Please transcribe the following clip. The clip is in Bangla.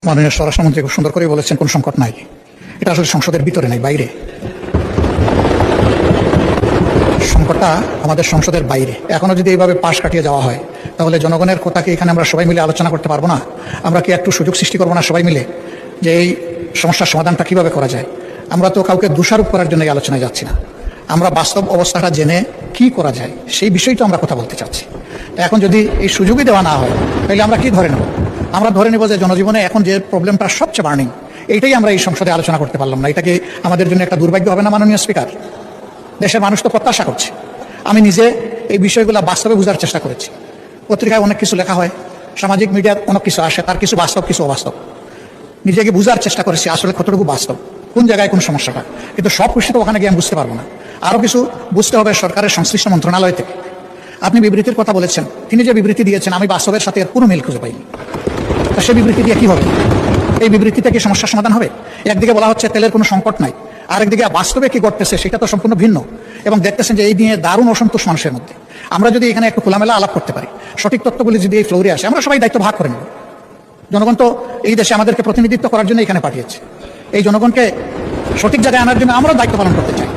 মাননীয় স্বরাষ্ট্রমন্ত্রী খুব সুন্দর করে বলেছেন কোন সংকট নাই, এটা আসলে সংসদের ভিতরে নাই, বাইরে। সংকটটা আমাদের সংসদের বাইরে। এখনো যদি এইভাবে পাশ কাটিয়ে যাওয়া হয় তাহলে জনগণের কথাকে এখানে আমরা সবাই মিলে আলোচনা করতে পারবো না। আমরা কি একটু সুযোগ সৃষ্টি করবো না সবাই মিলে যে এই সমস্যার সমাধানটা কিভাবে করা যায়? আমরা তো কাউকে দোষারোপ করার জন্য এই আলোচনায় যাচ্ছি না, আমরা বাস্তব অবস্থাটা জেনে কি করা যায় সেই বিষয়টা আমরা কথা বলতে চাচ্ছি। এখন যদি এই সুযোগই দেওয়া না হয় তাহলে আমরা কি ধরে নেব? আমরা ধরে নেব যে জনজীবনে এখন যে প্রবলেমটা সবচেয়ে বার্নিং, এইটাই আমরা এই সংসদে আলোচনা করতে পারলাম না। এটা কি আমাদের জন্য একটা দুর্ভাগ্য হবে না মাননীয় স্পিকার? দেশের মানুষ তো প্রত্যাশা করছে। আমি নিজে এই বিষয়গুলো বাস্তবে বোঝার চেষ্টা করেছি। পত্রিকায় অনেক কিছু লেখা হয়, সামাজিক মিডিয়ার অনেক কিছু আসে, তার কিছু বাস্তব কিছু অবাস্তব। নিজেকে বোঝার চেষ্টা করেছি আসলে কতটুকু বাস্তব, কোন জায়গায় কোন সমস্যাটা। কিন্তু সব কিছু তো ওখানে গিয়ে আমি বুঝতে পারবো না। আরও কিছু বুঝতে হবে সরকারের সংশ্লিষ্ট মন্ত্রণালয় থেকে। আপনি বিবৃতির কথা বলেছেন, তিনি যে বিবৃতি দিয়েছেন আমি বাস্তবের সাথে এর কোনো মিল খুঁজে পাইনি। তা সে বিবৃতি দিয়ে কি হবে? এই বিবৃতিতে কি সমস্যার সমাধান হবে? একদিকে বলা হচ্ছে তেলের কোনো সংকট নাই, আরেকদিকে বাস্তবে কি ঘটতেছে সেটা তো সম্পূর্ণ ভিন্ন। এবং দেখতেছেন যে এই নিয়ে দারুণ অসন্তোষ মানুষের মধ্যে। আমরা যদি এখানে একটু খোলামেলা আলাপ করতে পারি, সঠিক তথ্যগুলি যদি এই ফ্লোরে আসে, আমরা সবাই দায়িত্ব ভাগ করে নেব। জনগণ তো এই দেশে আমাদেরকে প্রতিনিধিত্ব করার জন্য এখানে পাঠিয়েছে। এই জনগণকে সঠিক জায়গায় আনার জন্য আমরাও দায়িত্ব পালন করতে চাই।